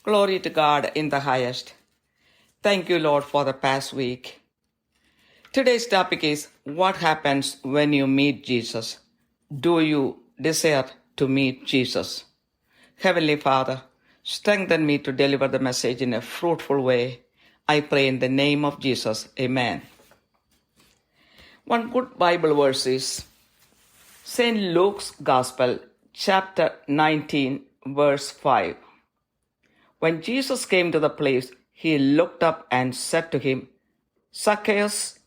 Glory to God in the highest. Thank you, Lord, for the past week. Today's topic is what happens when you meet Jesus. Do you desire to meet Jesus? Heavenly Father, strengthen me to deliver the message in a fruitful way. I pray in the name of Jesus. Amen. One good Bible verse is St. Luke's Gospel, chapter 19, verse 5. When Jesus came to the place, he looked up and said to him, Zacchaeus,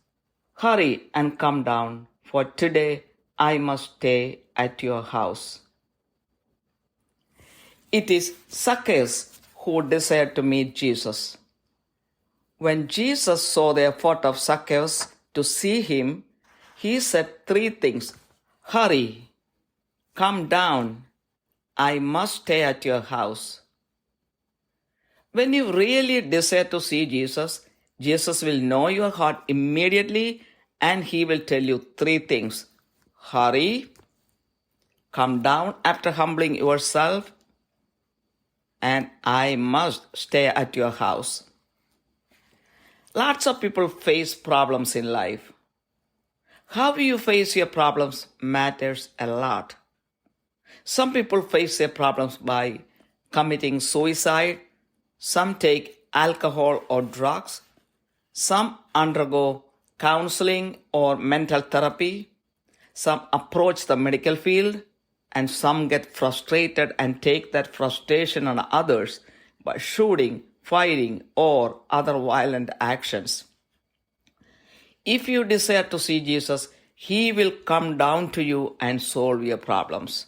hurry and come down, for today I must stay at your house. It is Zacchaeus who desired to meet Jesus. When Jesus saw the effort of Zacchaeus to see him, he said three things. Hurry, come down, I must stay at your house. When you really desire to see Jesus, Jesus will know your heart immediately and he will tell you three things. Hurry, come down after humbling yourself, and I must stay at your house. Lots of people face problems in life. How you face your problems matters a lot. Some people face their problems by committing suicide. Some take alcohol or drugs. Some undergo counseling or mental therapy. Some approach the medical field. And some get frustrated and take that frustration on others by shooting, fighting, or other violent actions. If you desire to see Jesus, he will come down to you and solve your problems.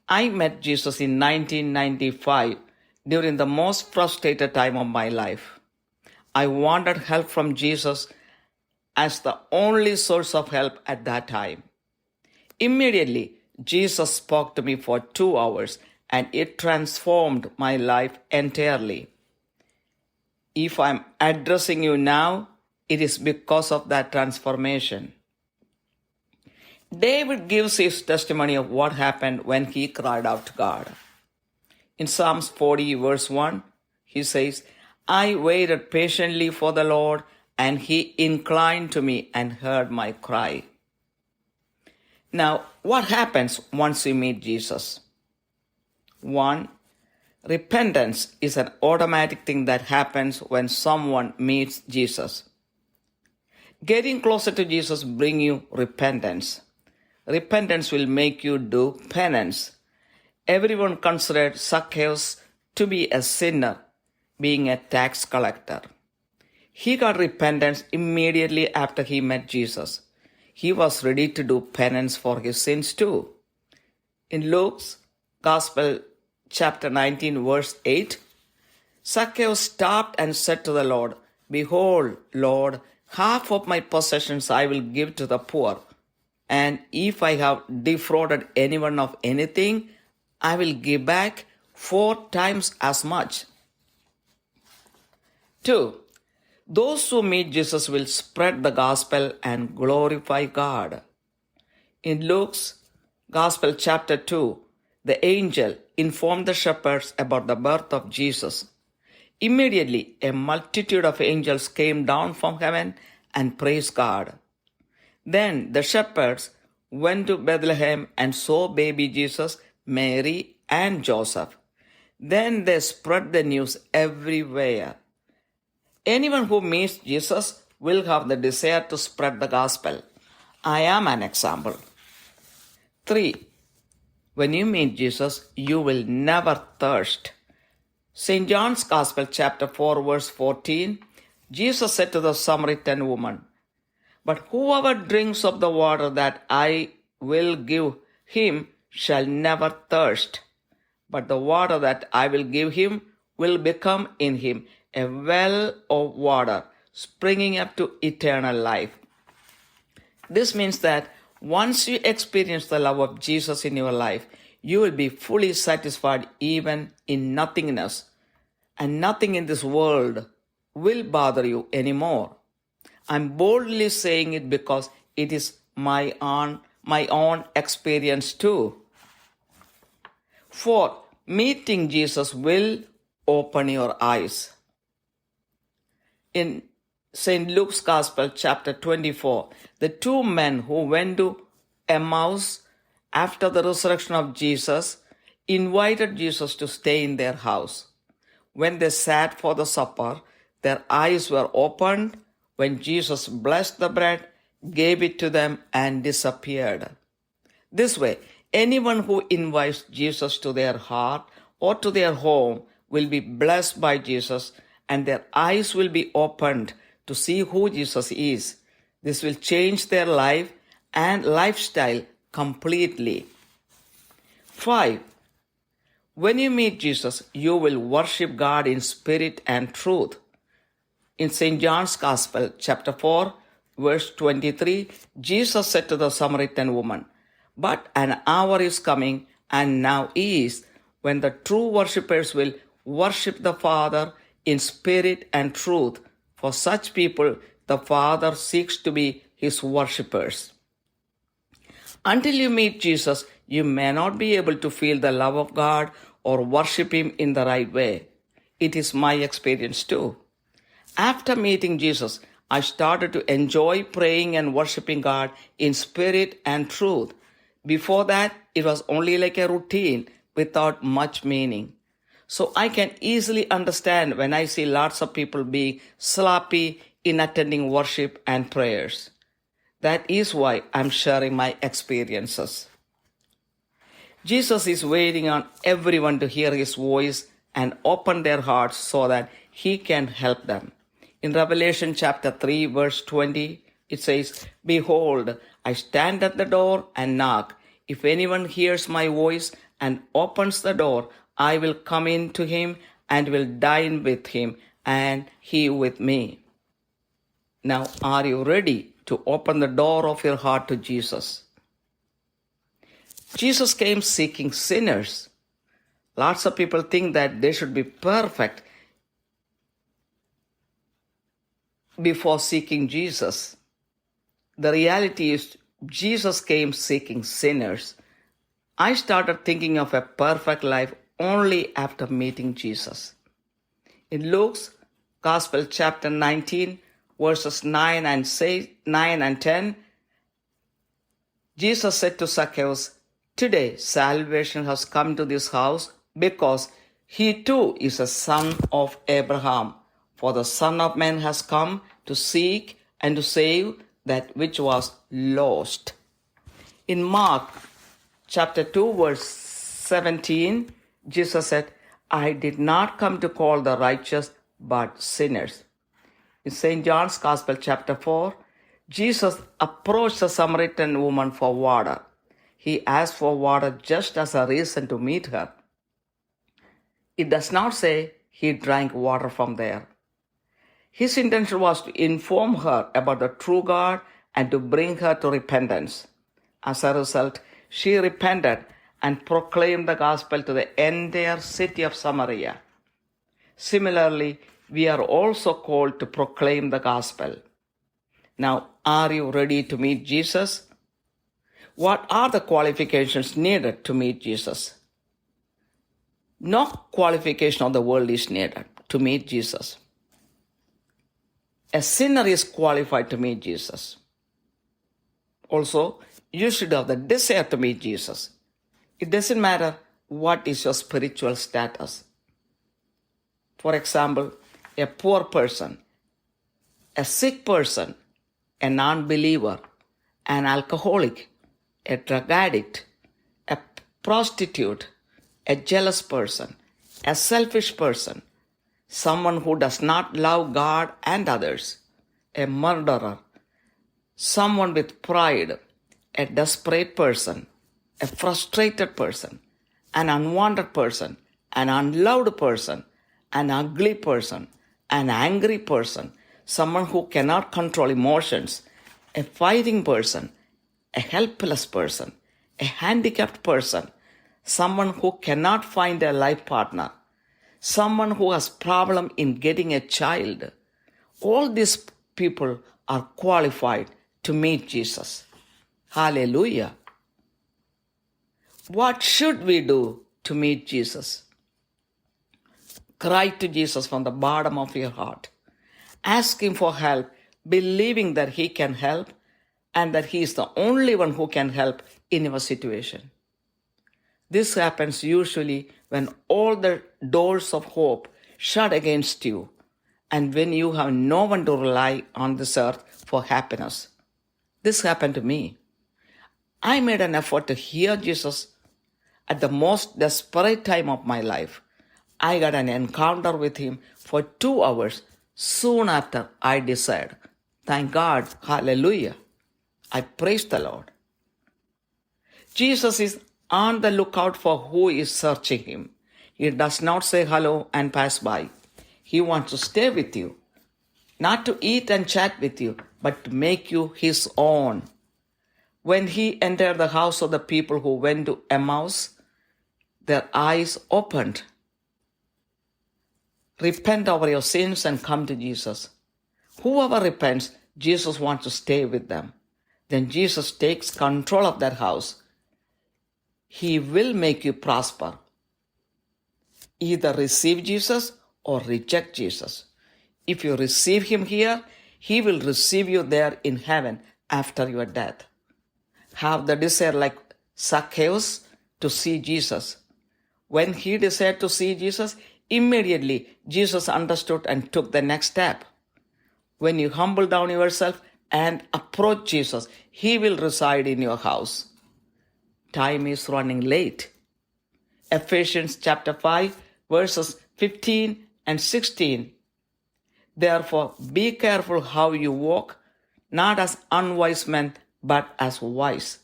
I met Jesus in 1995 during the most frustrated time of my life. I wanted help from Jesus as the only source of help at that time. Immediately, Jesus spoke to me for 2 hours and it transformed my life entirely. If I'm addressing you now, it is because of that transformation. David gives his testimony of what happened when he cried out to God. In Psalms 40 verse 1, he says, I waited patiently for the Lord, and he inclined to me and heard my cry. Now, what happens once you meet Jesus? 1. Repentance is an automatic thing that happens when someone meets Jesus. Getting closer to Jesus brings you repentance. Repentance will make you do penance. Everyone considered Zacchaeus to be a sinner, being a tax collector. He got repentance immediately after he met Jesus. He was ready to do penance for his sins too. In Luke's Gospel, chapter 19, verse 8, Zacchaeus stopped and said to the Lord, Behold, Lord, half of my possessions I will give to the poor. And if I have defrauded anyone of anything, I will give back 4 times as much. 2. Those who meet Jesus will spread the gospel and glorify God. In Luke's Gospel, chapter 2, the angel informed the shepherds about the birth of Jesus. Immediately, a multitude of angels came down from heaven and praised God. Then the shepherds went to Bethlehem and saw baby Jesus, Mary, and Joseph. Then they spread the news everywhere. Anyone who meets Jesus will have the desire to spread the gospel. I am an example. 3. When you meet Jesus, you will never thirst. St. John's Gospel, chapter 4, verse 14, Jesus said to the Samaritan woman, But whoever drinks of the water that I will give him shall never thirst. But the water that I will give him will become in him a well of water springing up to eternal life. This means that once you experience the love of Jesus in your life, you will be fully satisfied even in nothingness, and nothing in this world will bother you anymore. I'm boldly saying it because it is my own experience too. 4. Meeting Jesus will open your eyes. In St. Luke's Gospel, chapter 24, the two men who went to Emmaus after the resurrection of Jesus invited Jesus to stay in their house. When they sat for the supper, their eyes were opened when Jesus blessed the bread, gave it to them, and disappeared. This way, anyone who invites Jesus to their heart or to their home will be blessed by Jesus, and their eyes will be opened to see who Jesus is. This will change their life and lifestyle completely. 5. When you meet Jesus, you will worship God in spirit and truth. In St. John's Gospel, chapter 4, verse 23, Jesus said to the Samaritan woman, "But an hour is coming, and now is, when the true worshippers will worship the Father in spirit and truth. For such people, the Father seeks to be his worshippers." Until you meet Jesus, you may not be able to feel the love of God or worship him in the right way. It is my experience too. After meeting Jesus, I started to enjoy praying and worshiping God in spirit and truth. Before that, it was only like a routine without much meaning. So I can easily understand when I see lots of people being sloppy in attending worship and prayers. That is why I'm sharing my experiences. Jesus is waiting on everyone to hear his voice and open their hearts so that he can help them. In Revelation chapter 3, verse 20, it says, "Behold, I stand at the door and knock. If anyone hears my voice and opens the door, I will come in to him and will dine with him and he with me." Now, are you ready to open the door of your heart to Jesus? Jesus came seeking sinners. Lots of people think that they should be perfect before seeking Jesus. The reality is, Jesus came seeking sinners. I started thinking of a perfect life only after meeting Jesus. In Luke's Gospel, chapter 19, verses 9 and 10, Jesus said to Zacchaeus, "Today salvation has come to this house because he too is a son of Abraham. For the Son of Man has come to seek and to save that which was lost." In Mark chapter 2, verse 17, Jesus said, "I did not come to call the righteous, but sinners." In St. John's Gospel, chapter 4, Jesus approached the Samaritan woman for water. He asked for water just as a reason to meet her. It does not say he drank water from there. His intention was to inform her about the true God and to bring her to repentance. As a result, she repented and proclaimed the gospel to the entire city of Samaria. Similarly, we are also called to proclaim the gospel. Now, are you ready to meet Jesus? What are the qualifications needed to meet Jesus? No qualification of the world is needed to meet Jesus. A sinner is qualified to meet Jesus. Also, you should have the desire to meet Jesus. It doesn't matter what is your spiritual status. For example, a poor person, a sick person, a non-believer, an alcoholic, a drug addict, a prostitute, a jealous person, a selfish person, someone who does not love God and others, a murderer, someone with pride, a desperate person, a frustrated person, an unwanted person, an unloved person, an ugly person, an angry person, someone who cannot control emotions, a fighting person, a helpless person, a handicapped person, someone who cannot find a life partner, someone who has problem in getting a child. All these people are qualified to meet Jesus. Hallelujah. What should we do to meet Jesus? Cry to Jesus from the bottom of your heart. Ask Him for help, believing that He can help and that He is the only one who can help in your situation. This happens usually when all the doors of hope shut against you and when you have no one to rely on this earth for happiness. This happened to me. I made an effort to hear Jesus at the most desperate time of my life. I got an encounter with Him for 2 hours soon after I desired. Thank God. Hallelujah. I praise the Lord. Jesus is on the lookout for who is searching Him. He does not say hello and pass by. He wants to stay with you, not to eat and chat with you, but to make you His own. When He entered the house of the people who went to Emmaus, their eyes opened. Repent over your sins and come to Jesus. Whoever repents, Jesus wants to stay with them. Then Jesus takes control of that house. He will make you prosper. Either receive Jesus or reject Jesus. If you receive Him here, He will receive you there in heaven after your death. Have the desire like Zacchaeus to see Jesus. When he desired to see Jesus, immediately Jesus understood and took the next step. When you humble down yourself and approach Jesus, He will reside in your house. Time is running late. Ephesians chapter 5, verses 15 and 16. Therefore, be careful how you walk, not as unwise men, but as wise,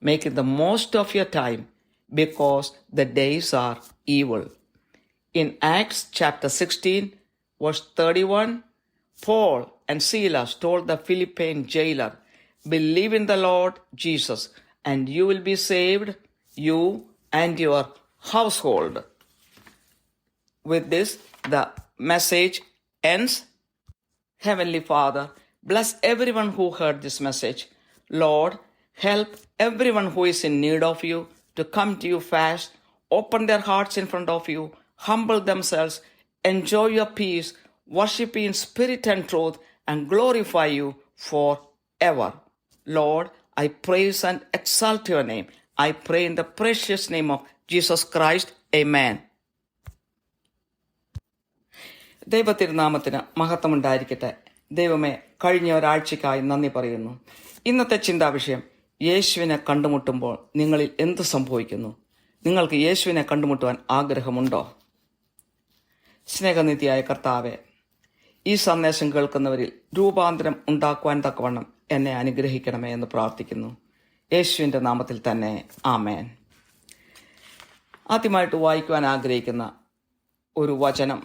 making the most of your time, because the days are evil. In Acts chapter 16, verse 31, Paul and Silas told the Philippian jailer, believe in the Lord Jesus, and you will be saved, you and your household. With this, the message ends. Heavenly Father, bless everyone who heard this message. Lord, help everyone who is in need of you to come to you fast, open their hearts in front of you, humble themselves, enjoy your peace, worship you in spirit and truth, and glorify you forever. Lord, I praise and exalt your name. I pray in the precious name of Jesus Christ. Amen. ദൈവത്തിരുനാമത്തിന് മഹത്വമുണ്ടായിരിക്കട്ടെ. ദൈവമേ, കഴിഞ്ഞ ഒരാഴ്ചയ്ക്കായി നന്ദി പറയുന്നു. ഇന്നത്തെ ചിന്താവിഷയം, യേശുവിനെ കണ്ടുമുട്ടുമ്പോൾ നിങ്ങളിൽ എന്ത് സംഭവിക്കുന്നു? നിങ്ങൾക്ക് യേശുവിനെ കണ്ടുമുട്ടുവാൻ ആഗ്രഹമുണ്ടോ? സ്നേഹനിധിയായ കർത്താവെ, ഈ സന്ദേശം കേൾക്കുന്നവരിൽ രൂപാന്തരം ഉണ്ടാക്കുവാൻ തക്കവണ്ണം എന്നെ അനുഗ്രഹിക്കണമേ എന്ന് പ്രാർത്ഥിക്കുന്നു. യേശുവിൻ്റെ നാമത്തിൽ തന്നെ ആമേൻ. ആദ്യമായിട്ട് വായിക്കുവാൻ ആഗ്രഹിക്കുന്ന ഒരു വചനം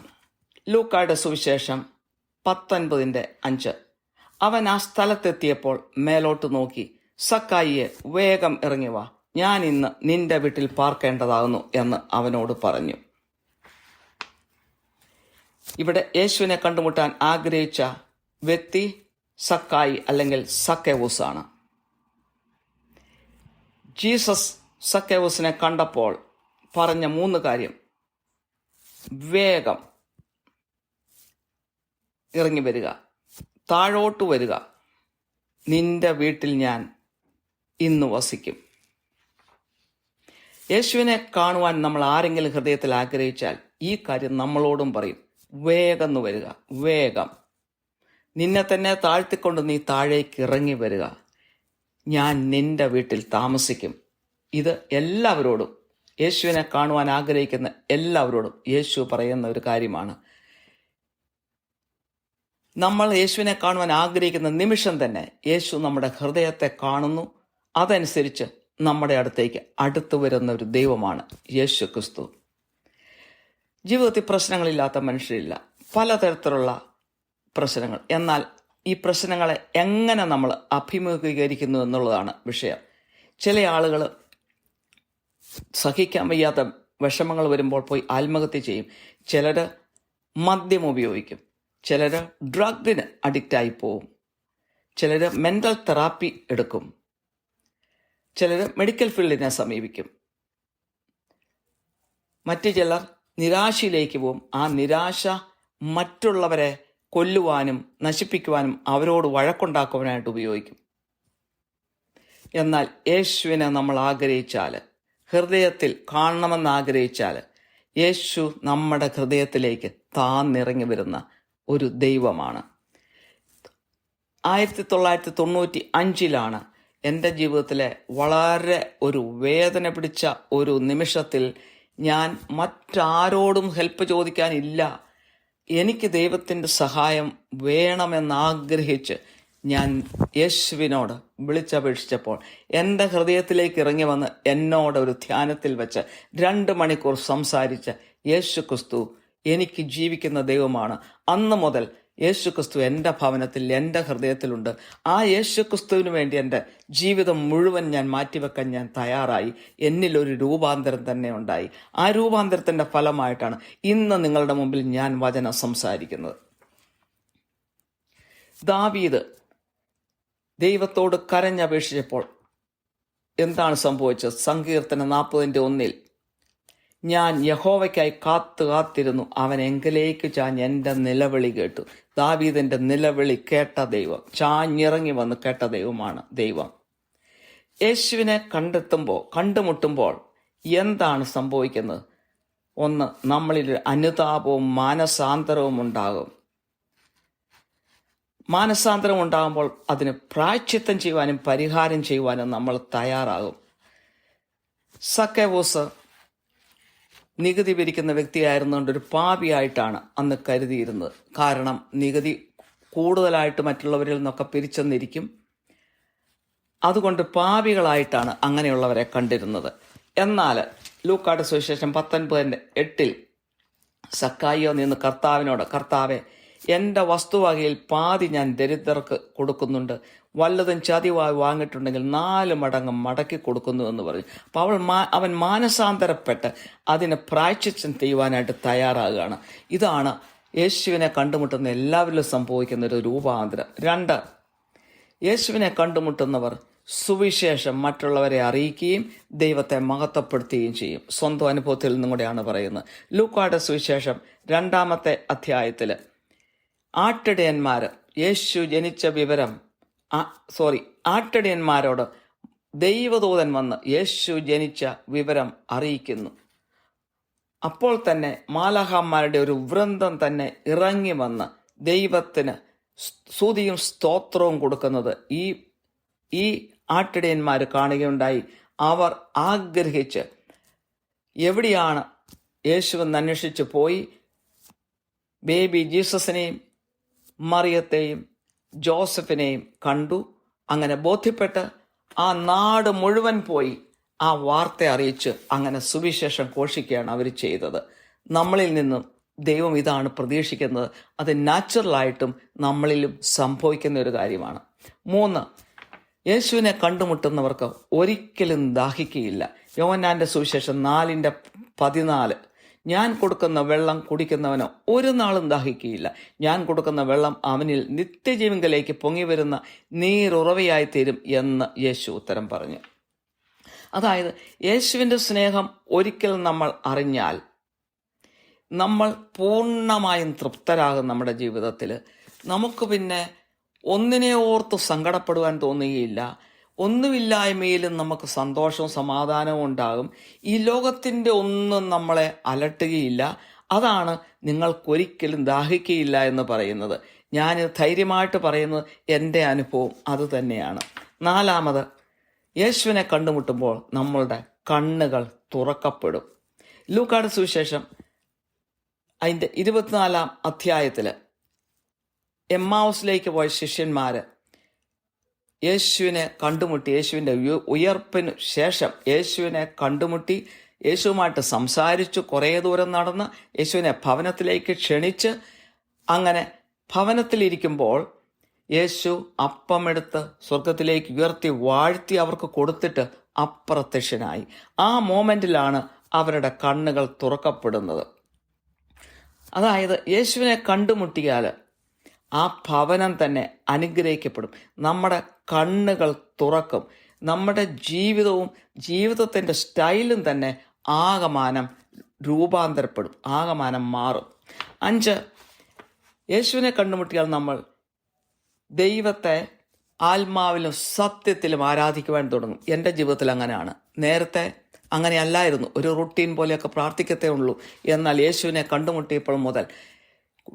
ലൂക്കായുടെ സുവിശേഷം 19:5. അവൻ ആ സ്ഥലത്തെത്തിയപ്പോൾ മേലോട്ട് നോക്കി, സക്കായിയെ, വേഗം ഇറങ്ങി വാ, ഞാൻ ഇന്ന് നിന്റെ വീട്ടിൽ പാർക്കേണ്ടതാകുന്നു എന്ന് അവനോട് പറഞ്ഞു. ഇവിടെ യേശുവിനെ കണ്ടുമുട്ടാൻ ആഗ്രഹിച്ച വ്യക്തി സക്കായി അല്ലെങ്കിൽ സക്കേവൂസ് ആണ്. ജീസസ് സക്കേവൂസിനെ കണ്ടപ്പോൾ പറഞ്ഞ 3 കാര്യം: വേഗം ഇറങ്ങി വരിക, താഴോട്ട് വരിക, നിന്റെ വീട്ടിൽ ഞാൻ ഇന്ന് വസിക്കും. യേശുവിനെ കാണുവാൻ നമ്മൾ ആരെങ്കിലും ഹൃദയത്തിൽ ആഗ്രഹിച്ചാൽ ഈ കാര്യം നമ്മളോടും പറയും: വേഗം വരിക, വേഗം. നിന്നെ തന്നെ താഴ്ത്തിക്കൊണ്ട് നീ താഴേക്ക് ഇറങ്ങി വരിക, ഞാൻ നിന്റെ വീട്ടിൽ താമസിക്കും. ഇത് എല്ലാവരോടും, യേശുവിനെ കാണുവാൻ ആഗ്രഹിക്കുന്ന എല്ലാവരോടും യേശു പറയുന്ന ഒരു കാര്യമാണ്. നമ്മൾ യേശുവിനെ കാണുവാൻ ആഗ്രഹിക്കുന്ന നിമിഷം തന്നെ യേശു നമ്മുടെ ഹൃദയത്തെ കാണുന്നു. അതനുസരിച്ച് നമ്മുടെ അടുത്തേക്ക് അടുത്തു വരുന്ന ഒരു ദൈവമാണ് യേശു ക്രിസ്തു. ജീവിതത്തിൽ പ്രശ്നങ്ങളില്ലാത്ത മനുഷ്യരില്ല, പലതരത്തിലുള്ള പ്രശ്നങ്ങൾ. എന്നാൽ ഈ പ്രശ്നങ്ങളെ എങ്ങനെ നമ്മൾ അഭിമുഖീകരിക്കുന്നു എന്നുള്ളതാണ് വിഷയം. ചില ആളുകൾ സഹിക്കാൻ വയ്യാത്ത വിഷമങ്ങൾ വരുമ്പോൾ പോയി ആത്മഹത്യ ചെയ്യും. ചിലർ മദ്യം ഉപയോഗിക്കും, ചിലർ ഡ്രഗിന് അഡിക്റ്റായി പോവും, ചിലർ മെൻ്റൽ തെറാപ്പി എടുക്കും, ചിലർ മെഡിക്കൽ ഫീൽഡിനെ സമീപിക്കും, മറ്റു ചിലർ നിരാശയിലേക്ക് പോവും. ആ നിരാശ മറ്റുള്ളവരെ കൊല്ലുവാനും നശിപ്പിക്കുവാനും അവരോട് വഴക്കുണ്ടാക്കുവാനായിട്ട് ഉപയോഗിക്കും. എന്നാൽ യേശുവിനെ നമ്മൾ ആഗ്രഹിച്ചാൽ, ഹൃദയത്തിൽ കാണണമെന്ന് ആഗ്രഹിച്ചാൽ, യേശു നമ്മുടെ ഹൃദയത്തിലേക്ക് താന്നിറങ്ങി വരുന്ന ഒരു ദൈവമാണ്. 1995 എൻ്റെ ജീവിതത്തിലെ വളരെ ഒരു വേദന പിടിച്ച ഒരു നിമിഷത്തിൽ ഞാൻ മറ്റാരോടും ഹെൽപ്പ് ചോദിക്കാനില്ല, എനിക്ക് ദൈവത്തിൻ്റെ സഹായം വേണമെന്നാഗ്രഹിച്ച് ഞാൻ യേശുവിനോട് വിളിച്ചപേക്ഷിച്ചപ്പോൾ എൻ്റെ ഹൃദയത്തിലേക്ക് ഇറങ്ങി വന്ന് എന്നോട് ഒരു ധ്യാനത്തിൽ വെച്ച് 2 മണിക്കൂർ സംസാരിച്ച യേശു ക്രിസ്തു എനിക്ക് ജീവിക്കുന്ന ദൈവമാണ്. അന്ന് മുതൽ യേശു ക്രിസ്തു എൻ്റെ ഭവനത്തിൽ, എൻ്റെ ഹൃദയത്തിലുണ്ട്. ആ യേശു ക്രിസ്തുവിന് വേണ്ടി എൻ്റെ ജീവിതം മുഴുവൻ ഞാൻ മാറ്റിവെക്കാൻ ഞാൻ തയ്യാറായി. എന്നിലൊരു രൂപാന്തരം തന്നെ ഉണ്ടായി. ആ രൂപാന്തരത്തിൻ്റെ ഫലമായിട്ടാണ് ഇന്ന് നിങ്ങളുടെ മുമ്പിൽ ഞാൻ വചനം സംസാരിക്കുന്നത്. ദാവീദ് ദൈവത്തോട് കരഞ്ഞപേക്ഷിച്ചപ്പോൾ എന്താണ് സംഭവിച്ചത്? സങ്കീർത്തനം 40:1 ഞാൻ യഹോവയ്ക്കായി കാത്തിരുന്നു, അവൻ എങ്കിലേക്ക് ചാഞ്ഞ് എൻ്റെ നിലവിളി കേട്ടു. ദാവീദിന്റെ നിലവിളി കേട്ട ദൈവം, ചാഞ്ഞിറങ്ങി വന്ന് കേട്ട ദൈവമാണ് ദൈവം. യേശുവിനെ കണ്ടുമുട്ടുമ്പോൾ എന്താണ് സംഭവിക്കുന്നത്? ഒന്ന്, നമ്മളിൽ അനുതാപവും മാനസാന്തരവും ഉണ്ടാകും. മാനസാന്തരം ഉണ്ടാകുമ്പോൾ അതിന് പ്രായശ്ചിത്തം ചെയ്യുവാനും പരിഹാരം ചെയ്യുവാനും നമ്മൾ തയ്യാറാകും. സക്കേവൂസ് നികുതി പിരിക്കുന്ന വ്യക്തിയായിരുന്നുകൊണ്ട് ഒരു പാപിയായിട്ടാണ് അന്ന് കരുതിയിരുന്നത്. കാരണം നികുതി കൂടുതലായിട്ട് മറ്റുള്ളവരിൽ നിന്നൊക്കെ പിരിച്ചെന്നിരിക്കും. അതുകൊണ്ട് പാപികളായിട്ടാണ് അങ്ങനെയുള്ളവരെ കണ്ടിരുന്നത്. എന്നാൽ ലൂക്കായുടെ സുവിശേഷം 19:8 സക്കായിയോ നിന്ന് കർത്താവിനോട്, കർത്താവെ, എൻ്റെ വസ്തുവകയിൽ പാതി ഞാൻ ദരിദ്രർക്ക് കൊടുക്കുന്നുണ്ട്, വല്ലതും ചതിവായി വാങ്ങിയിട്ടുണ്ടെങ്കിൽ 4 മടങ്ങ് മടക്കി കൊടുക്കുന്നു എന്ന് പറഞ്ഞു. അപ്പോൾ അവൻ മാനസാന്തരപ്പെട്ട് അതിന് പ്രായശ്ചിത്തം ചെയ്യുവാനായിട്ട് തയ്യാറാകുകയാണ്. ഇതാണ് യേശുവിനെ കണ്ടുമുട്ടുന്ന എല്ലാവരിലും സംഭവിക്കുന്ന ഒരു രൂപാന്തരം. 2, യേശുവിനെ കണ്ടുമുട്ടുന്നവർ സുവിശേഷം മറ്റുള്ളവരെ അറിയിക്കുകയും ദൈവത്തെ മഹത്വപ്പെടുത്തുകയും ചെയ്യും. സ്വന്തം അനുഭവത്തിൽ നിന്നും കൂടെയാണ് പറയുന്നത്. ലൂക്കായുടെ സുവിശേഷം 2-ാമത്തെ അധ്യായത്തിൽ ആട്ടിടയന്മാർ യേശു ജനിച്ച വിവരം ആട്ടിടയന്മാരോട് ദൈവദൂതൻ വന്ന് യേശു ജനിച്ച വിവരം അറിയിക്കുന്നു. അപ്പോൾ തന്നെ മാലാഖമാരുടെ ഒരു വൃന്ദം തന്നെ ഇറങ്ങി വന്ന് ദൈവത്തിന് സ്തുതിയും സ്തോത്രവും കൊടുക്കുന്നത് ഈ ആട്ടിടയന്മാർ കാണുകയുണ്ടായി. അവർ ആഗ്രഹിച്ച് എവിടെയാണ് യേശുവെന്ന് അന്വേഷിച്ച് പോയി ബേബി ജീസസിനെയും മറിയത്തെയും ജോസഫിനെയും കണ്ടു. അങ്ങനെ ബോധ്യപ്പെട്ട് ആ നാട് മുഴുവൻ പോയി ആ വാർത്ത അറിയിച്ച് അങ്ങനെ സുവിശേഷം ഘോഷിക്കുകയാണ് അവർ ചെയ്തത്. നമ്മളിൽ നിന്നും ദൈവം ഇതാണ് പ്രതീക്ഷിക്കുന്നത്. അത് നാച്ചുറലായിട്ടും നമ്മളിലും സംഭവിക്കുന്ന ഒരു കാര്യമാണ്. 3, യേശുവിനെ കണ്ടുമുട്ടുന്നവർക്ക് ഒരിക്കലും ദാഹിക്കുകയില്ല. യോഹന്നാന്റെ സുവിശേഷം 4:14 ഞാൻ കൊടുക്കുന്ന വെള്ളം കുടിക്കുന്നവന് ഒരു നാളും ദാഹിക്കുകയില്ല. ഞാൻ കൊടുക്കുന്ന വെള്ളം അവനിൽ നിത്യജീവങ്കലേക്ക് പൊങ്ങി വരുന്ന നീരുറവയായി തീരും എന്ന് യേശു ഉത്തരം പറഞ്ഞു. അതായത് യേശുവിൻ്റെ സ്നേഹം ഒരിക്കൽ നമ്മൾ അറിഞ്ഞാൽ നമ്മൾ പൂർണ്ണമായും തൃപ്തരാകും. നമ്മുടെ ജീവിതത്തിൽ നമുക്ക് പിന്നെ ഒന്നിനെ ഓർത്ത് സങ്കടപ്പെടുവാൻ തോന്നുകയില്ല. ഒന്നുമില്ലായ്മയിലും നമുക്ക് സന്തോഷവും സമാധാനവും ഉണ്ടാകും. ഈ ലോകത്തിൻ്റെ ഒന്നും നമ്മളെ അലട്ടുകയില്ല. അതാണ് നിങ്ങൾക്കൊരിക്കലും ദാഹിക്കുകയില്ല എന്ന് പറയുന്നത്. ഞാൻ ധൈര്യമായിട്ട് പറയുന്നത് എൻ്റെ അനുഭവം അതുതന്നെയാണ്. 4, യേശുവിനെ കണ്ടുമുട്ടുമ്പോൾ നമ്മളുടെ കണ്ണുകൾ തുറക്കപ്പെടും. ലൂക്കായുടെ സുവിശേഷം അതിൻ്റെ 24-ാം അധ്യായത്തിൽ എമ്മാവുസിലേക്ക് പോയ ശിഷ്യന്മാർ യേശുവിനെ കണ്ടുമുട്ടി. യേശുവിൻ്റെ ഉയർപ്പിന് ശേഷം യേശുവിനെ കണ്ടുമുട്ടി, യേശുവുമായിട്ട് സംസാരിച്ചു, കുറേ ദൂരം നടന്ന് യേശുവിനെ ഭവനത്തിലേക്ക് ക്ഷണിച്ച്, അങ്ങനെ ഭവനത്തിലിരിക്കുമ്പോൾ യേശു അപ്പമെടുത്ത് സ്വർഗത്തിലേക്ക് ഉയർത്തി വാഴ്ത്തി അവർക്ക് കൊടുത്തിട്ട് അപ്രത്യക്ഷനായി. ആ മോമെന്റിലാണ് അവരുടെ കണ്ണുകൾ തുറക്കപ്പെടുന്നത്. അതായത് യേശുവിനെ കണ്ടുമുട്ടിയാൽ ആ ഭവനം തന്നെ അനുഗ്രഹിക്കപ്പെടും. നമ്മുടെ കണ്ണുകൾ തുറക്കും. നമ്മുടെ ജീവിതത്തിൻ്റെ സ്റ്റൈലും തന്നെ ആകമാനം രൂപാന്തരപ്പെടും, ആകമാനം മാറും. 5, യേശുവിനെ കണ്ടുമുട്ടിയാൽ നമ്മൾ ദൈവത്തെ ആത്മാവിലും സത്യത്തിലും ആരാധിക്കുവാൻ തുടങ്ങും. എൻ്റെ ജീവിതത്തിൽ അങ്ങനെയാണ്. നേരത്തെ അങ്ങനെയല്ലായിരുന്നു, ഒരു റുട്ടീൻ പോലെയൊക്കെ പ്രാർത്ഥിക്കത്തേ ഉള്ളൂ. എന്നാൽ യേശുവിനെ കണ്ടുമുട്ടിയപ്പോൾ മുതൽ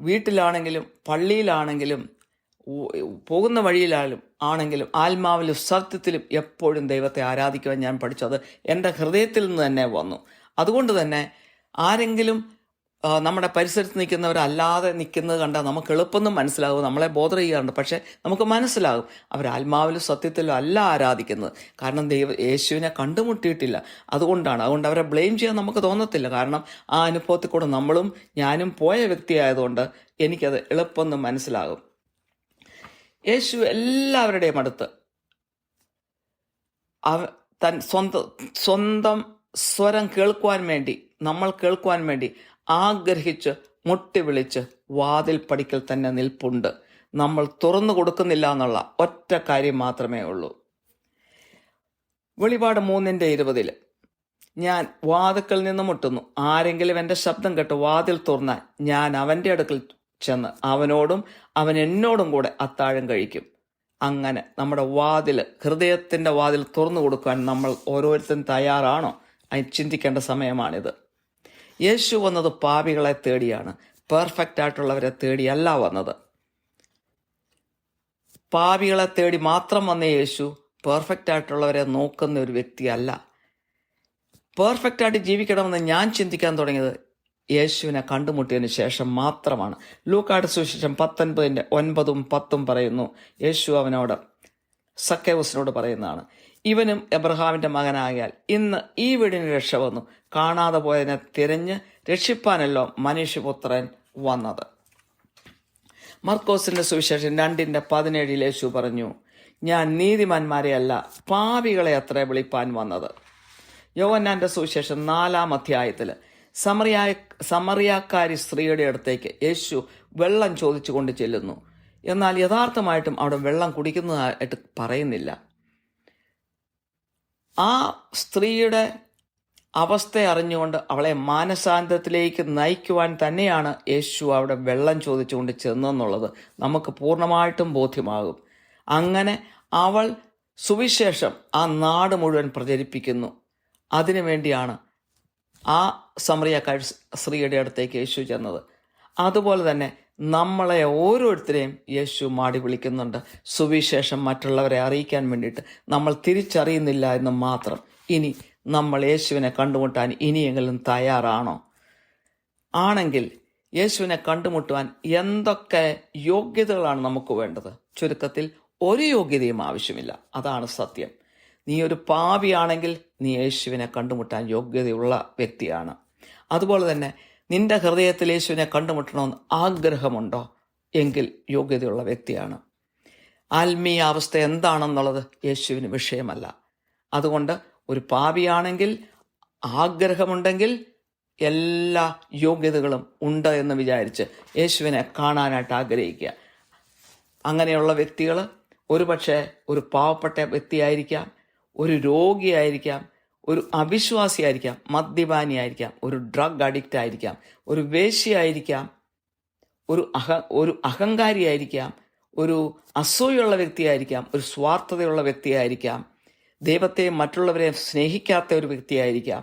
വീട്ടിലാണെങ്കിലും പള്ളിയിലാണെങ്കിലും പോകുന്ന വഴിയിലാണെങ്കിലും ആത്മാവിലും സത്യത്തിലും എപ്പോഴും ദൈവത്തെ ആരാധിക്കുവാൻ ഞാൻ പഠിച്ചത് എൻ്റെ ഹൃദയത്തിൽ നിന്ന് തന്നെ വന്നു. അതുകൊണ്ട് തന്നെ ആരെങ്കിലും നമ്മുടെ പരിസരത്ത് നിൽക്കുന്നവരല്ലാതെ നിൽക്കുന്നത് കണ്ടാൽ നമുക്ക് എളുപ്പമൊന്നും മനസ്സിലാകും, നമ്മളെ ബോധർ ചെയ്യാറുണ്ട്. പക്ഷേ നമുക്ക് മനസ്സിലാകും അവർ ആത്മാവിലും സത്യത്തിലും അല്ല ആരാധിക്കുന്നത്. കാരണം യേശുവിനെ കണ്ടുമുട്ടിയിട്ടില്ല. അതുകൊണ്ട് അവരെ ബ്ലെയിം ചെയ്യാൻ നമുക്ക് തോന്നത്തില്ല. കാരണം ആ അനുഭവത്തിൽ കൂടെ ഞാനും പോയ വ്യക്തിയായതുകൊണ്ട് എനിക്കത് എളുപ്പമൊന്നും മനസ്സിലാകും. യേശു എല്ലാവരുടെയും അടുത്ത് സ്വന്തം സ്വരം നമ്മൾ കേൾക്കുവാൻ വേണ്ടി ആഗ്രഹിച്ച് മുട്ടി വിളിച്ച് വാതിൽ പടിക്കൽ തന്നെ നിൽപ്പുണ്ട്. നമ്മൾ തുറന്നു കൊടുക്കുന്നില്ല എന്നുള്ള ഒറ്റ കാര്യം മാത്രമേ ഉള്ളൂ. വെളിപാട് 3:20 ഞാൻ വാതിൽക്കൽ നിന്ന് മുട്ടുന്നു, ആരെങ്കിലും എൻ്റെ ശബ്ദം കേട്ട് വാതിൽ തുറന്നാൽ ഞാൻ അവൻ്റെ അടുക്കൽ ചെന്ന് അവനോടും അവൻ എന്നോടും കൂടെ അത്താഴം കഴിക്കും. അങ്ങനെ നമ്മുടെ ഹൃദയത്തിൻ്റെ വാതിൽ തുറന്നു കൊടുക്കാൻ നമ്മൾ ഓരോരുത്തരും തയ്യാറാണോ? അത് ചിന്തിക്കേണ്ട സമയമാണിത്. യേശു വന്നത് പാപികളെ തേടിയാണ്, പെർഫെക്റ്റ് ആയിട്ടുള്ളവരെ തേടിയല്ല വന്നത്. പാപികളെ തേടി മാത്രം വന്ന യേശു പെർഫെക്റ്റ് ആയിട്ടുള്ളവരെ നോക്കുന്ന ഒരു വ്യക്തിയല്ല. പെർഫെക്റ്റ് ആയിട്ട് ജീവിക്കണമെന്ന് ഞാൻ ചിന്തിക്കാൻ തുടങ്ങിയത് യേശുവിനെ കണ്ടുമുട്ടിയതിന് ശേഷം മാത്രമാണ്. ലൂക്കായുടെ സുവിശേഷം 19:9-10 പറയുന്നു, യേശു സക്കേവൂസിനോട് പറയുന്നതാണ്, ഇവനും എബ്രഹാമിന്റെ മകനായാൽ ഇന്ന് ഈ വീടിന് രക്ഷ വന്നു, കാണാതെ പോയതിനെ തിരഞ്ഞ് രക്ഷിപ്പാനല്ലോ മനുഷ്യപുത്രൻ വന്നത്. മർക്കോസിന്റെ സുവിശേഷം 2:17 യേശു പറഞ്ഞു, ഞാൻ നീതിമാന്മാരെ അല്ല പാപികളെ അത്രേ വിളിപ്പാൻ വന്നത്. യോഹന്നാന്റെ സുവിശേഷം 4-ാം അധ്യായത്തിൽ സമറിയാക്കാരി സ്ത്രീയുടെ അടുത്തേക്ക് യേശു വെള്ളം ചോദിച്ചുകൊണ്ട് ചെല്ലുന്നു. എന്നാൽ യഥാർത്ഥമായിട്ടും അവിടെ വെള്ളം കുടിക്കുന്നതായിട്ട് പറയുന്നില്ല. ആ സ്ത്രീയുടെ അവസ്ഥ അറിഞ്ഞുകൊണ്ട് അവളെ മാനസാന്തരത്തിലേക്ക് നയിക്കുവാൻ തന്നെയാണ് യേശു അവിടെ വെള്ളം ചോദിച്ചുകൊണ്ട് ചെന്നെന്നുള്ളത് നമുക്ക് പൂർണ്ണമായിട്ടും ബോധ്യമാകും. അങ്ങനെ അവൾ സുവിശേഷം ആ നാട് മുഴുവൻ പ്രചരിപ്പിക്കുന്നു. അതിനുവേണ്ടിയാണ് ആ സമറിയാക്കാരി സ്ത്രീയുടെ അടുത്തേക്ക് യേശു ചെന്നത്. അതുപോലെ തന്നെ നമ്മളെ ഓരോരുത്തരെയും യേശു മാടി വിളിക്കുന്നുണ്ട്, സുവിശേഷം മറ്റുള്ളവരെ അറിയിക്കാൻ വേണ്ടിയിട്ട്. നമ്മൾ തിരിച്ചറിയുന്നില്ല എന്ന് മാത്രം. ഇനി നമ്മൾ യേശുവിനെ കണ്ടുമുട്ടാൻ ഇനിയെങ്കിലും തയ്യാറാണോ? ആണെങ്കിൽ യേശുവിനെ കണ്ടുമുട്ടുവാൻ എന്തൊക്കെ യോഗ്യതകളാണ് നമുക്ക് വേണ്ടത്? ചുരുക്കത്തിൽ ഒരു യോഗ്യതയും ആവശ്യമില്ല. അതാണ് സത്യം. നീ ഒരു പാപിയാണെങ്കിൽ നീ യേശുവിനെ കണ്ടുമുട്ടാൻ യോഗ്യതയുള്ള വ്യക്തിയാണ്. അതുപോലെ തന്നെ നിന്റെ ഹൃദയത്തിൽ യേശുവിനെ കണ്ടുമുട്ടണമെന്ന് ആഗ്രഹമുണ്ടോ? എങ്കിൽ യോഗ്യതയുള്ള വ്യക്തിയാണ്. ആത്മീയ അവസ്ഥ എന്താണെന്നുള്ളത് യേശുവിന് വിഷയമല്ല. അതുകൊണ്ട് ഒരു പാപിയാണെങ്കിൽ ആഗ്രഹമുണ്ടെങ്കിൽ എല്ലാ യോഗ്യതകളും ഉണ്ട് എന്ന് വിചാരിച്ച് യേശുവിനെ കാണാനായിട്ട് ആഗ്രഹിക്കുക. അങ്ങനെയുള്ള വ്യക്തികൾ ഒരുപക്ഷെ ഒരു പാവപ്പെട്ട വ്യക്തിയായിരിക്കാം, ഒരു രോഗിയായിരിക്കാം, ഒരു അവിശ്വാസിയായിരിക്കാം, മദ്യപാനിയായിരിക്കാം, ഒരു ഡ്രഗ് അഡിക്റ്റ് ആയിരിക്കാം, ഒരു വേശ്യയായിരിക്കാം, ഒരു അഹങ്കാരിയായിരിക്കാം, ഒരു അസൂയുള്ള വ്യക്തിയായിരിക്കാം, ഒരു സ്വാർത്ഥതയുള്ള വ്യക്തിയായിരിക്കാം, ദൈവത്തെയും മറ്റുള്ളവരെയും സ്നേഹിക്കാത്ത ഒരു വ്യക്തിയായിരിക്കാം,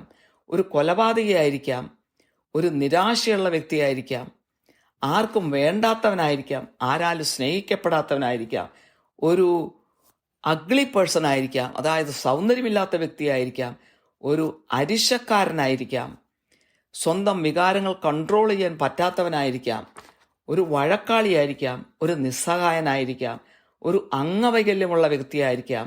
ഒരു കൊലപാതകയായിരിക്കാം, ഒരു നിരാശയുള്ള വ്യക്തിയായിരിക്കാം, ആർക്കും വേണ്ടാത്തവനായിരിക്കാം, ആരാലും സ്നേഹിക്കപ്പെടാത്തവനായിരിക്കാം, ഒരു അഗ്ലി പേഴ്സൺ ആയിരിക്കാം, അതായത് സൗന്ദര്യമില്ലാത്ത വ്യക്തിയായിരിക്കാം, ഒരു അരിശക്കാരനായിരിക്കാം, സ്വന്തം വികാരങ്ങൾ കൺട്രോൾ ചെയ്യാൻ പറ്റാത്തവനായിരിക്കാം, ഒരു വഴക്കാളിയായിരിക്കാം, ഒരു നിസ്സഹായനായിരിക്കാം, ഒരു അംഗവൈകല്യമുള്ള വ്യക്തിയായിരിക്കാം,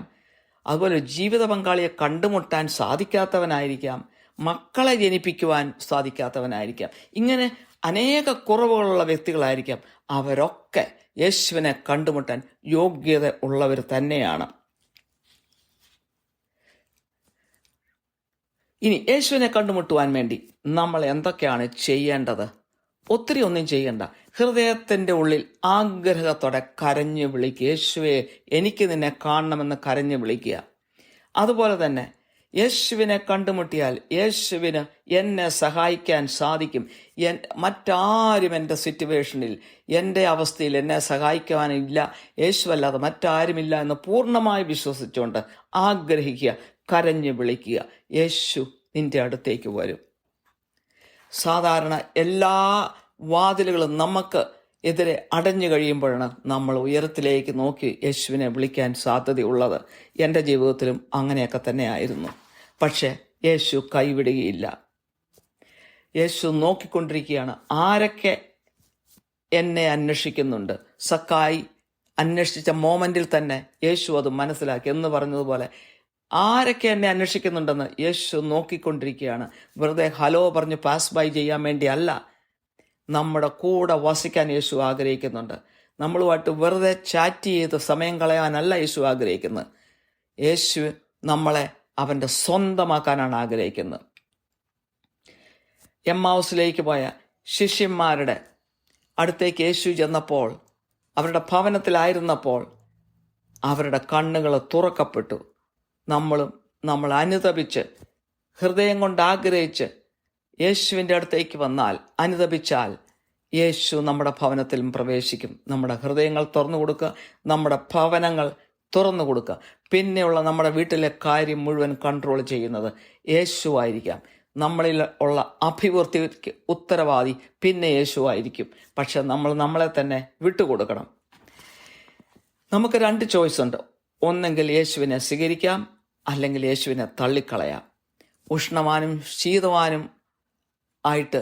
അതുപോലെ ജീവിത പങ്കാളിയെ കണ്ടുമുട്ടാൻ സാധിക്കാത്തവനായിരിക്കാം, മക്കളെ ജനിപ്പിക്കുവാൻ സാധിക്കാത്തവനായിരിക്കാം. ഇങ്ങനെ അനേക കുറവുകളുള്ള വ്യക്തികളായിരിക്കാം. അവരൊക്കെ യേശുവിനെ കണ്ടുമുട്ടാൻ യോഗ്യത ഉള്ളവർ തന്നെയാണ്. ഇനി യേശുവിനെ കണ്ടുമുട്ടുവാൻ വേണ്ടി നമ്മൾ എന്തൊക്കെയാണ് ചെയ്യേണ്ടത്? ഒത്തിരി ഒന്നും ചെയ്യണ്ട. ഹൃദയത്തിൻ്റെ ഉള്ളിൽ ആഗ്രഹത്തോടെ കരഞ്ഞു വിളിക്കുക, യേശുവേ എനിക്ക് നിന്നെ കാണണമെന്ന് കരഞ്ഞു വിളിക്കുക. അതുപോലെ തന്നെ യേശുവിനെ കണ്ടുമുട്ടിയാൽ യേശുവിന് എന്നെ സഹായിക്കാൻ സാധിക്കും. മറ്റാരും എൻ്റെ സിറ്റുവേഷനിൽ, എൻ്റെ അവസ്ഥയിൽ എന്നെ സഹായിക്കാനില്ല, യേശുവല്ലാതെ മറ്റാരുമില്ല എന്ന് പൂർണ്ണമായി വിശ്വസിച്ചുകൊണ്ട് ആഗ്രഹിക്കുക, കരഞ്ഞു വിളിക്കുക. യേശു നിന്റെ അടുത്തേക്ക് വരും. സാധാരണ എല്ലാ വാതിലുകളും നമുക്ക് എതിരെ അടഞ്ഞു കഴിയുമ്പോഴാണ് നമ്മൾ ഉയരത്തിലേക്ക് നോക്കി യേശുവിനെ വിളിക്കാൻ സാധ്യതയുള്ളത്. എൻ്റെ ജീവിതത്തിലും അങ്ങനെയൊക്കെ തന്നെ ആയിരുന്നു. പക്ഷേ യേശു കൈവിടുകയില്ല. യേശു നോക്കിക്കൊണ്ടിരിക്കുകയാണ്, ആരൊക്കെ എന്നെ അന്വേഷിക്കുന്നുണ്ട്. സക്കായി അന്വേഷിച്ച മോമെന്റിൽ തന്നെ യേശു അത് മനസ്സിലാക്കി. എന്ന് പറഞ്ഞതുപോലെ ആരൊക്കെ എന്നെ അന്വേഷിക്കുന്നുണ്ടെന്ന് യേശു നോക്കിക്കൊണ്ടിരിക്കുകയാണ്. വെറുതെ ഹലോ പറഞ്ഞ് പാസ് ബൈ ചെയ്യാൻ വേണ്ടി അല്ല, നമ്മുടെ കൂടെ വസിക്കാൻ യേശു ആഗ്രഹിക്കുന്നുണ്ട്. നമ്മളുമായിട്ട് വെറുതെ ചാറ്റ് ചെയ്ത് സമയം കളയാനല്ല യേശു ആഗ്രഹിക്കുന്നത്. യേശു നമ്മളെ അവൻ്റെ സ്വന്തമാക്കാനാണ് ആഗ്രഹിക്കുന്നത്. എമ്മാവുസിലേക്ക് പോയ ശിഷ്യന്മാരുടെ അടുത്തേക്ക് യേശു ചെന്നപ്പോൾ, അവരുടെ ഭവനത്തിലായിരുന്നപ്പോൾ അവരുടെ കണ്ണുകൾ തുറക്കപ്പെട്ടു. നമ്മൾ അനുതപിച്ച് ഹൃദയം കൊണ്ട് ആഗ്രഹിച്ച് യേശുവിൻ്റെ അടുത്തേക്ക് വന്നാൽ, അനുതപിച്ചാൽ യേശു നമ്മുടെ ഭവനത്തിലും പ്രവേശിക്കും. നമ്മുടെ ഹൃദയങ്ങൾ തുറന്നു കൊടുക്കുക, നമ്മുടെ ഭവനങ്ങൾ തുറന്നു കൊടുക്കുക. പിന്നെയുള്ള നമ്മുടെ വീട്ടിലെ കാര്യം മുഴുവൻ കൺട്രോൾ ചെയ്യുന്നത് യേശു ആയിരിക്കാം. നമ്മളിൽ ഉള്ള അഭിവൃദ്ധിക്ക് ഉത്തരവാദി പിന്നെ യേശു ആയിരിക്കും. പക്ഷെ നമ്മളെ തന്നെ വിട്ടുകൊടുക്കണം. നമുക്ക് 2 ചോയ്സ് ഉണ്ട്. ഒന്നെങ്കിൽ യേശുവിനെ സ്വീകരിക്കാം, അല്ലെങ്കിൽ യേശുവിനെ തള്ളിക്കളയാം. ഉഷ്ണവാനും ശീതവാനും ആയിട്ട്,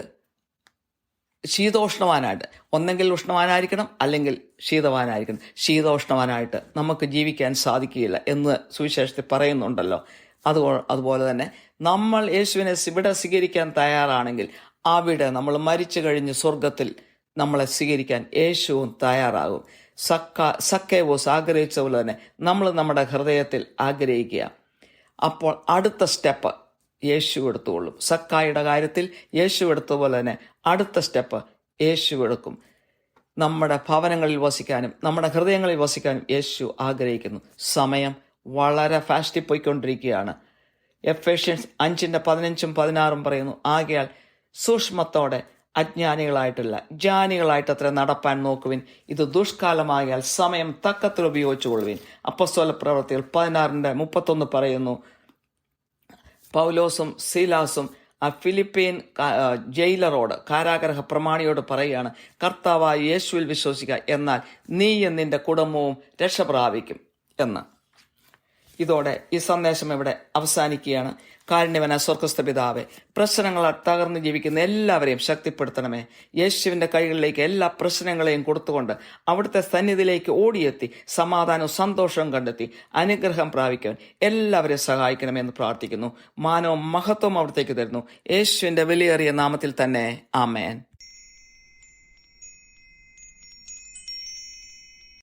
ശീതോഷ്ണവാനായിട്ട്, ഒന്നെങ്കിൽ ഉഷ്ണവാനായിരിക്കണം അല്ലെങ്കിൽ ശീതവാനായിരിക്കണം. ശീതോഷ്ണവാനായിട്ട് നമുക്ക് ജീവിക്കാൻ സാധിക്കുകയില്ല എന്ന് സുവിശേഷത്തിൽ പറയുന്നുണ്ടല്ലോ. അതുപോലെ തന്നെ നമ്മൾ യേശുവിനെ ഇവിടെ സ്വീകരിക്കാൻ തയ്യാറാണെങ്കിൽ, അവിടെ നമ്മൾ മരിച്ചു കഴിഞ്ഞ് സ്വർഗത്തിൽ നമ്മളെ സ്വീകരിക്കാൻ യേശുവും തയ്യാറാകും. സക്കേവോസ് ആഗ്രഹിച്ച പോലെ തന്നെ നമ്മൾ നമ്മുടെ ഹൃദയത്തിൽ ആഗ്രഹിക്കുക. അപ്പോൾ അടുത്ത സ്റ്റെപ്പ് യേശു എടുത്തുകൊള്ളും. സക്കായിയുടെ കാര്യത്തിൽ യേശു എടുത്തതുപോലെ തന്നെ അടുത്ത സ്റ്റെപ്പ് യേശു എടുക്കും. നമ്മുടെ ഭവനങ്ങളിൽ വസിക്കാനും നമ്മുടെ ഹൃദയങ്ങളിൽ വസിക്കാനും യേശു ആഗ്രഹിക്കുന്നു. സമയം വളരെ ഫാസ്റ്റിൽ പോയിക്കൊണ്ടിരിക്കുകയാണ്. എഫേഷ്യൻസ് 5:15-16 പറയുന്നു, ആകയാൽ സൂക്ഷ്മത്തോടെ അജ്ഞാനികളായിട്ടല്ല ജ്ഞാനികളായിട്ട് അത്ര നടപ്പാൻ നോക്കുവിൻ. ഇത് ദുഷ്കാലമായാൽ സമയം തക്കത്തിൽ ഉപയോഗിച്ചുകൊള്ളുവിൻ. അപ്പോസ്തല പ്രവൃത്തികൾ 16:31 പറയുന്നു, പൗലോസും സീലാസും ആ ഫിലിപ്പീൻ ജയിലറോട്, കാരാഗ്രഹ പ്രമാണിയോട് പറയുകയാണ്, കർത്താവായ യേശുവിൽ വിശ്വസിക്കുക, എന്നാൽ നീയും നിന്റെ കുടുംബവും രക്ഷ പ്രാപിക്കും എന്ന്. ഇതോടെ ഈ സന്ദേശം ഇവിടെ അവസാനിക്കുകയാണ്. കാരുണ്യവന സ്വർഗസ്ഥ പിതാവേ, പ്രശ്നങ്ങളാൽ തകർന്ന് ജീവിക്കുന്ന എല്ലാവരെയും ശക്തിപ്പെടുത്തണമേ. യേശുവിൻ്റെ കൈകളിലേക്ക് എല്ലാ പ്രശ്നങ്ങളെയും കൊടുത്തുകൊണ്ട് അവിടുത്തെ സന്നിധിയിലേക്ക് ഓടിയെത്തി സമാധാനവും സന്തോഷവും കണ്ടെത്തി അനുഗ്രഹം പ്രാപിക്കാൻ എല്ലാവരെയും സഹായിക്കണമെന്ന് പ്രാർത്ഥിക്കുന്നു. മാനവും മഹത്വവും അവിടത്തേക്ക് തരുന്നു. യേശുവിൻ്റെ വിലയേറിയ നാമത്തിൽ തന്നെ, ആമേൻ.